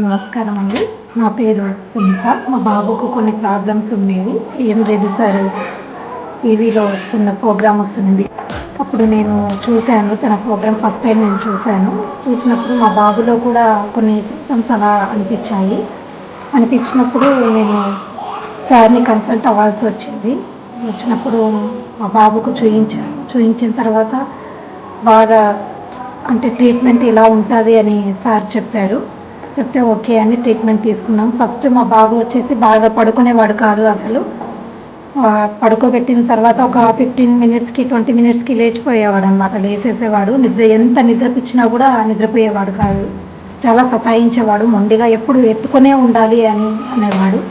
నమస్కారం అండి. నా పేరు సునీత. మా బాబుకు కొన్ని ప్రాబ్లమ్స్ ఉండేవి. రెడ్డి సార్ టీవీలో వస్తున్న ప్రోగ్రామ్ వస్తుంది. అప్పుడు నేను చూశాను. తన ప్రోగ్రామ్ ఫస్ట్ టైం నేను చూశాను. చూసినప్పుడు మా బాబులో కూడా కొన్ని సింప్టమ్స్ అలా అనిపించినప్పుడు నేను సార్ని కన్సల్ట్ అవ్వాల్సి వచ్చినప్పుడు మా బాబుకు చూయించిన తర్వాత బాగా ట్రీట్మెంట్ ఇలా ఉంటుంది అని సార్ చెప్పారు. చెప్తే ఓకే అని ట్రీట్మెంట్ తీసుకున్నాం. ఫస్ట్ మా బాబు వచ్చేసి బాగా పడుకునేవాడు కాదు అసలు. పడుకోబెట్టిన తర్వాత ఒక 15 మినిట్స్కి 20 మినిట్స్కి లేచిపోయేవాడు అనమాట. లేసేసేవాడు. ఎంత నిద్రపిచ్చినా కూడా నిద్రపోయేవాడు కాదు. చాలా సతాయించేవాడు. మొండిగా ఎప్పుడు ఎత్తుకునే ఉండాలి అనేవాడు.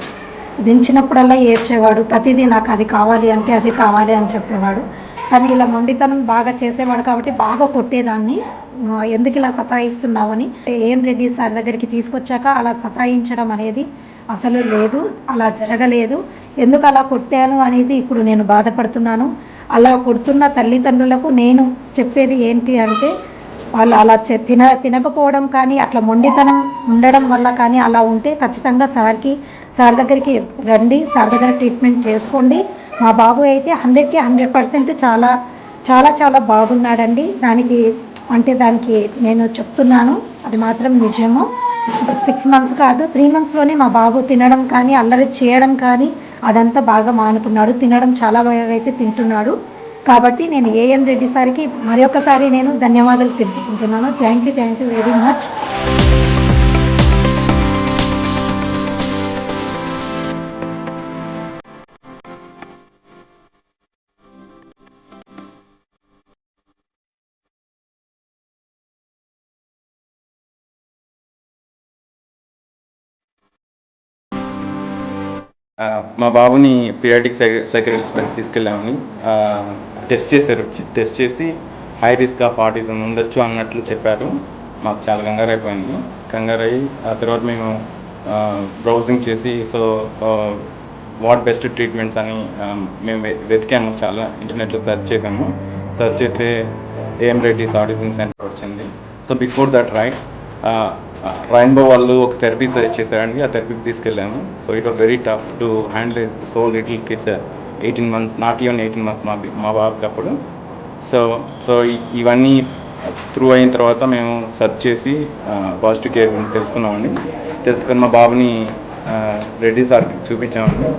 దించినప్పుడల్లా ఏడ్చేవాడు. ప్రతిదీ నాకు అది కావాలి అంటే అది కావాలి అని చెప్పేవాడు. కానీ ఇలా మొండితనం బాగా చేసేవాడు కాబట్టి బాగా కొట్టేదాన్ని. ఎందుకు ఇలా సతాయిస్తున్నావని. రెడ్డి సార్ దగ్గరికి తీసుకొచ్చాక అలా సతాయించడం అనేది అసలు లేదు. అలా జరగలేదు. ఎందుకు అలా కొట్టాను అనేది ఇప్పుడు నేను బాధపడుతున్నాను. అలా కొడుతున్న తల్లిదండ్రులకు నేను చెప్పేది ఏంటి అంటే, వాళ్ళు అలా తినకపోవడం కానీ అట్లా మొండితనం ఉండడం వల్ల కానీ అలా ఉంటే ఖచ్చితంగా సార్ దగ్గరికి రండి. సార్ దగ్గర ట్రీట్మెంట్ చేసుకోండి. మా బాబు అయితే 100కి 100% చాలా చాలా చాలా బాగున్నాడండి. దానికి నేను చెప్తున్నాను, అది మాత్రం నిజము. 6 మంత్స్ కాదు, 3 మంత్స్లోనే మా బాబు తినడం కానీ అల్లరి చేయడం కానీ అదంతా బాగా మానుకున్నాడు. తినడం చాలా బాగా అయితే తింటున్నాడు. కాబట్టి నేను రెడ్డి సార్కి మరొకసారి నేను ధన్యవాదాలు తెలుపుకుంటున్నాను. Thank you very much. మా బాబుని పీడియాట్రిక్ సైకియాట్రిస్ట్ తీసుకెళ్ళామని టెస్ట్ చేశారు. టెస్ట్ చేసి హై రిస్క్ ఆఫ్ ఆటిజం ఉండొచ్చు అన్నట్లు చెప్పారు. మాకు చాలా కంగారైపోయింది. కంగారయ్యి ఆ తర్వాత మేము బ్రౌజింగ్ చేసి వాట్ బెస్ట్ ట్రీట్మెంట్స్ అని మేము వెతికాము. చాలా ఇంటర్నెట్లో సెర్చ్ చేసాము. సెర్చ్ చేస్తే రెడ్డిస్ ఆటిజం సెంటర్ వచ్చింది. సో బిఫోర్ దట్ రెయిన్బో వాళ్ళు ఒక థెరపీ సజెస్ట్ చేశారండి. ఆ థెరపీకి తీసుకెళ్ళాము. So it was very tough to handle so little kid. 18 months, not even 18 months మా బాబుకి అప్పుడు. సో ఇవన్నీ త్రూ అయిన తర్వాత మేము సెర్చ్ చేసి పాజిటివ్ కేర్ తెలుసుకున్నామండి. తెలుసుకొని మా బాబుని రెడ్డి సార్కి చూపించామండి.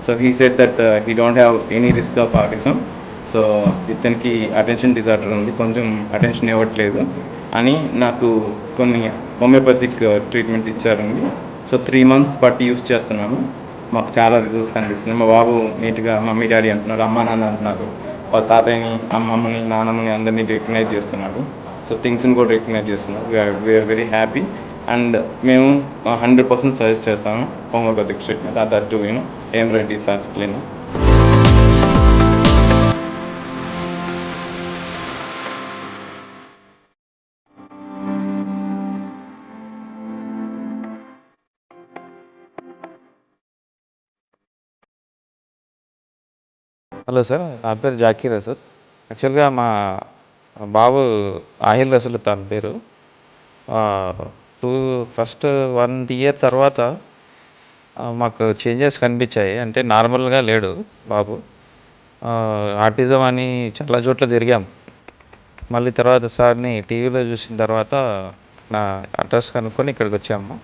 So he said that he don't have any risk of autism. So ఇతనికి అటెన్షన్ డిజార్డర్ ఉంది, కొంచెం అటెన్షన్ ఇవ్వట్లేదు అని నాకు కొన్ని హోమియోపతిక్ ట్రీట్మెంట్ ఇచ్చారండి. సో 3 months బట్టి యూస్ చేస్తున్నాను. మాకు చాలా రిజల్ట్స్ కనిపిస్తుంది. మా బాబు నీట్గా మమ్మీ డాడీ అంటున్నారు, అమ్మ నాన్న అంటున్నారు. వాళ్ళ తాతయ్యని, అమ్మమ్మని, నాన్నమ్మని అందరినీ రికగ్నైజ్ చేస్తున్నాడు. సో థింగ్స్ని కూడా రికగ్నైజ్ చేస్తున్నారు. We are very happy. అండ్ మేము 100% సజెస్ట్ చేస్తాము homeopathic treatment. That too Reddy sir's clinic. Hello sir, నా పేరు జాకీర్ సార్. యాక్చువల్గా మా బాబు ఆహిల్ రసూల్ తన పేరు. ఫస్ట్ 1 year తర్వాత మాకు చేంజెస్ కనిపించాయి. అంటే నార్మల్గా లేడు బాబు. ఆటిజం అని చాలా చోట్ల తిరిగాం. మళ్ళీ తర్వాత సార్ని టీవీలో చూసిన తర్వాత నా అడ్రస్ కనుక్కొని ఇక్కడికి వచ్చాము.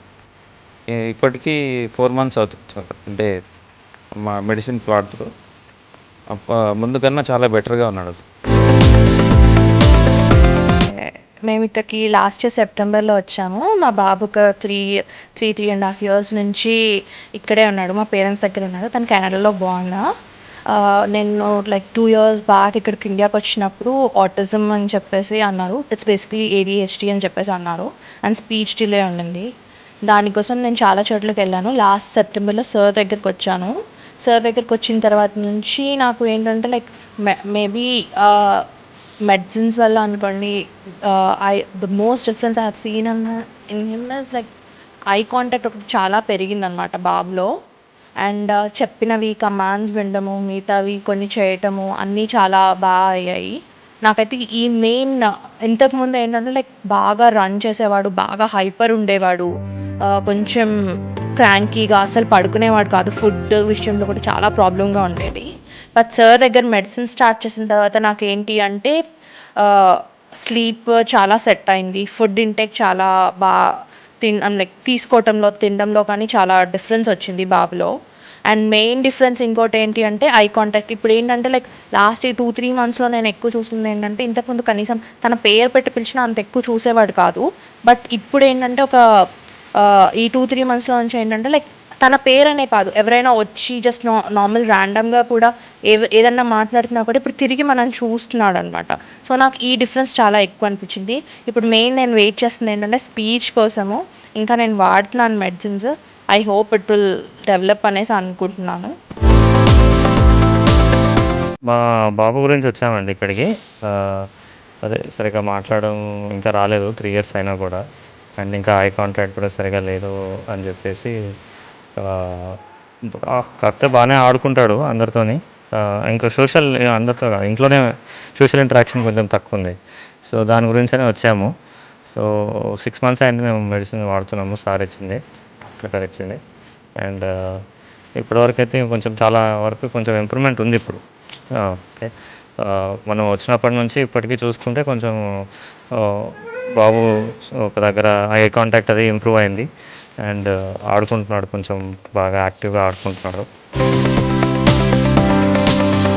ఇప్పటికీ 4 months అవుతుంది సార్. అంటే మా మెడిసిన్స్ వాడుతూ ముందు కన్నా చాలా బెటర్గా ఉన్నాడు. మేము ఇక్కడికి లాస్ట్ ఇయర్ సెప్టెంబర్లో వచ్చాము. మా బాబు ఒక 3.5 years నుంచి ఇక్కడే ఉన్నాడు, మా పేరెంట్స్ దగ్గర ఉన్నాడు. తను కెనడాలో బాగున్నా. నేను 2 years బ్యాక్ ఇక్కడికి ఇండియాకి వచ్చినప్పుడు ఆటిజం అని చెప్పేసి అన్నారు. ఇట్స్ బేసిక్లీ ADHD అని చెప్పేసి అన్నారు. అండ్ స్పీచ్ డిలే ఉండింది. దానికోసం నేను చాలా చోట్లకి వెళ్ళాను. లాస్ట్ సెప్టెంబర్లో సార్ దగ్గరికి వచ్చాను. సార్ దగ్గరికి వచ్చిన తర్వాత నుంచి నాకు ఏంటంటే మేబీ మెడిసిన్స్ వల్ల అనుకోండి, the most difference I have seen in him is eye contact ఒకటి చాలా పెరిగిందనమాట బాబులో. అండ్ చెప్పినవి కమాండ్స్ వినడము, మిగతావి కొన్ని చేయటము అన్నీ చాలా బాగా అయ్యాయి. నాకైతే ఈ మెయిన్ ఇంతకుముందు ఏంటంటే బాగా రన్ చేసేవాడు, బాగా హైపర్ ఉండేవాడు. కొంచెం క్రాంకీగా అసలు పడుకునేవాడు కాదు. ఫుడ్ విషయంలో కూడా చాలా ప్రాబ్లమ్గా ఉండేది. బట్ సార్ దగ్గర మెడిసిన్ స్టార్ట్ చేసిన తర్వాత నాకేంటి అంటే స్లీప్ చాలా సెట్ అయింది. ఫుడ్ ఇంటేక్ చాలా లైక్ తీసుకోవటంలో, తినడంలో కానీ చాలా డిఫరెన్స్ వచ్చింది బాబులో. అండ్ మెయిన్ డిఫరెన్స్ ఇంకోటి ఏంటి అంటే ఐ కాంటాక్ట్. ఇప్పుడు ఏంటంటే లైక్ లాస్ట్ ఈ 2-3 మంత్స్లో నేను ఎక్కువ చూస్తుంది ఏంటంటే, ఇంతకుముందు కనీసం తన పేరు పెట్టి పిలిచినా అంత ఎక్కువ చూసేవాడు కాదు. బట్ ఇప్పుడు ఏంటంటే ఈ 2-3 మంత్స్లో నుంచి ఏంటంటే లైక్ తన పేరనే కాదు, ఎవరైనా వచ్చి జస్ట్ నార్మల్ ర్యాండమ్గా కూడా ఏదన్నా మాట్లాడుతున్నా కూడా ఇప్పుడు తిరిగి మనం చూస్తున్నాడు అనమాట. సో నాకు ఈ డిఫరెన్స్ చాలా ఎక్కువ అనిపించింది. ఇప్పుడు మెయిన్ నేను వెయిట్ చేస్తుంది ఏంటంటే స్పీచ్ కోసము. ఇంకా నేను వాడుతున్నాను medicines. I hope it will develop అనేసి అనుకుంటున్నాను. మా బాబు గురించి వచ్చామండి ఇక్కడికి. అదే సరిగ్గా మాట్లాడడం ఇంకా రాలేదు 3 ఇయర్స్ అయినా కూడా. అండ్ ఇంకా ఐ కాంటాక్ట్ కూడా సరిగా లేదు అని చెప్పేసి కాకపోతే బాగానే ఆడుకుంటాడు అందరితోని. ఇంకా అందరితో కాదు, ఇంట్లోనే సోషల్ ఇంటరాక్షన్ కొంచెం తక్కువ ఉంది. సో దాని గురించనే వచ్చాము. సో 6 మంత్స్ అయింది మేము మెడిసిన్ వాడుతున్నాము. సార్ ఇచ్చింది, డాక్టర్ ఇచ్చింది. అండ్ ఇప్పటివరకు అయితే కొంచెం చాలా వరకు కొంచెం ఇంప్రూవ్మెంట్ ఉంది ఇప్పుడు. ఓకే, మనం వచ్చినప్పటి నుంచి ఇప్పటికీ చూసుకుంటే కొంచెం బాబు ఒక దగ్గర ఐ కాంటాక్ట్ అది ఇంప్రూవ్ అయింది. అండ్ ఆడుకుంటున్నాడు, కొంచెం బాగా యాక్టివ్గా ఆడుకుంటున్నాడు.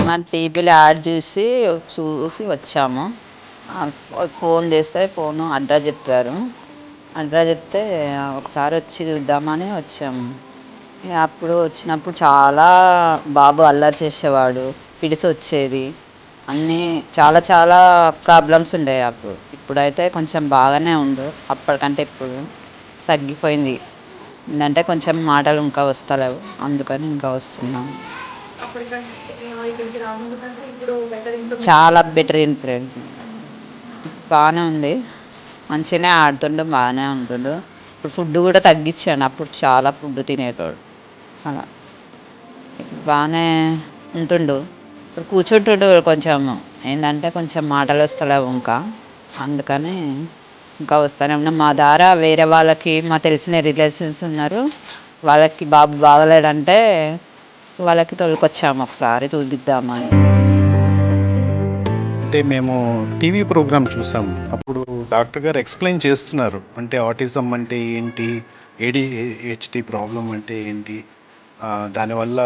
మన టీవీలో యాడ్ చూసి వచ్చాము. ఫోన్ చేస్తే ఫోను అడ్రస్ చెప్పారు. అడ్రస్ చెప్తే ఒకసారి వచ్చి చూద్దామని వచ్చాము. అప్పుడు వచ్చినప్పుడు చాలా బాబు అల్లరి చేసేవాడు, పిడిసి వచ్చేది, అన్నీ చాలా చాలా ప్రాబ్లమ్స్ ఉండేవి అప్పుడు. ఇప్పుడైతే కొంచెం బాగానే ఉండు, అప్పటికంటే ఇప్పుడు తగ్గిపోయింది. ఏంటంటే కొంచెం మాటలు ఇంకా వస్తలేవు, అందుకని ఇంకా వస్తున్నాము. చాలా బెటర్ ఇంప్రూవ్మెంట్, బాగానే ఉంది. మంచిగానే ఆడుతుండు, బాగానే ఉంటుండు. ఇప్పుడు ఫుడ్ కూడా తగ్గించాను. అప్పుడు చాలా ఫుడ్ తినేటోడు, అలా బాగానే ఉంటుండు. ఇప్పుడు కూర్చుంటుండు, కొంచెం ఏంటంటే కొంచెం మాటలు వస్తలేవు ఇంకా, అందుకని ఇంకా వస్తూనే ఉన్నాం. మా ద్వారా వేరే వాళ్ళకి, మా తెలిసిన రిలేషన్స్ ఉన్నారు, వాళ్ళకి బాబు బాగలేడంటే వాళ్ళకి తోలుకొచ్చాము ఒకసారి చూపిద్దామని. అంటే మేము టీవీ ప్రోగ్రామ్ చూసాము. అప్పుడు డాక్టర్ గారు ఎక్స్ప్లెయిన్ చేస్తున్నారు, అంటే ఆటిజం అంటే ఏంటి, ADHD ప్రాబ్లం అంటే ఏంటి, దానివల్ల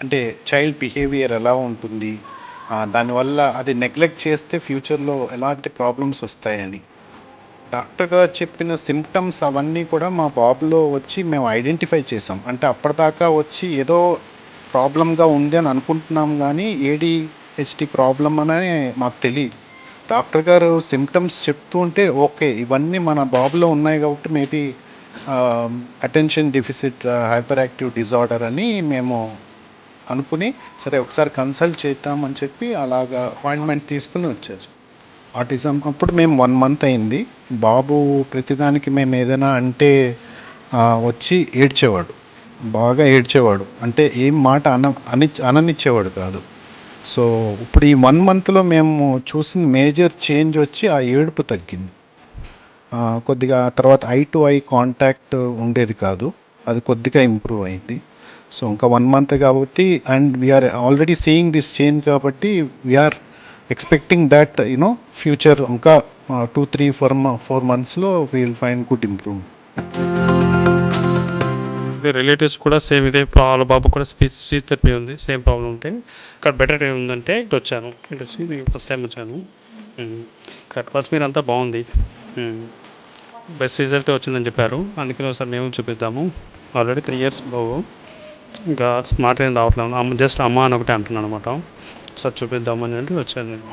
అంటే చైల్డ్ బిహేవియర్ ఎలా ఉంటుంది, దానివల్ల అది నెగ్లెక్ట్ చేస్తే ఫ్యూచర్లో ఎలాంటి ప్రాబ్లమ్స్ వస్తాయని డాక్టర్ గారు చెప్పిన సిమ్టమ్స్ అవన్నీ కూడా మా బాబులో వచ్చి మేము ఐడెంటిఫై చేసాం. అంటే అప్పటిదాకా వచ్చి ఏదో ప్రాబ్లంగా ఉంది అని అనుకుంటున్నాం, కానీ ADHD ప్రాబ్లం అని మాకు తెలియదు. డాక్టర్ గారు సిమ్టమ్స్ చెప్తూ ఉంటే ఓకే, ఇవన్నీ మన బాబులో ఉన్నాయి కాబట్టి maybe attention deficit hyper active disorder అని మేము అనుకుని, సరే ఒకసారి కన్సల్ట్ చేద్దామని చెప్పి అలాగా అపాయింట్మెంట్ తీసుకుని వచ్చారు. ఆటిజం అప్పుడు మేము 1 మంత్ అయింది. బాబు ప్రతిదానికి మేము ఏదైనా అంటే వచ్చి ఏడ్చేవాడు, బాగా ఏడ్చేవాడు. అంటే ఏం మాట అననిచ్చేవాడు కాదు. సో ఇప్పుడు ఈ 1 మంత్లో మేము చూసిన మేజర్ చేంజ్ వచ్చి ఆ ఏడుపు తగ్గింది. కొద్దిగా తర్వాత ఐ టు ఐ కాంటాక్ట్ ఉండేది కాదు, అది కొద్దిగా ఇంప్రూవ్ అయింది. సో ఇంకా 1 మంత్ కాబట్టి, and we're already seeing this change కాబట్టి వీఆర్ ఎక్స్పెక్టింగ్ దట్ ఫ్యూచర్ ఇంకా 2-3-4 monthsలో will find good improvement. Relatives కూడా సేమ్ ఇదే వాళ్ళ బాబు కూడా స్పీచ్ థెరపీ ఉంది, సేమ్ ప్రాబ్లం ఉంటే ఇక్కడ బెటర్ ఏముందంటే ఇటు వచ్చాను. ఇటు వచ్చి ఫస్ట్ టైం వచ్చాను. ఇక్కడ అట్మాస్ఫియర్ అంతా బాగుంది, బెస్ట్ రిజల్ట్ వచ్చిందని చెప్పారు. అందుకని ఒకసారి మేము చూపిద్దాము. ఆల్రెడీ 3 years బాబు, ఇంకా స్మార్ట్ ఏం రావట్లేదు. జస్ట్ అమ్మ అని ఒకటే అంటున్నాను అనమాట. ఒకసారి చూపిద్దామని అంటే వచ్చాను నేను.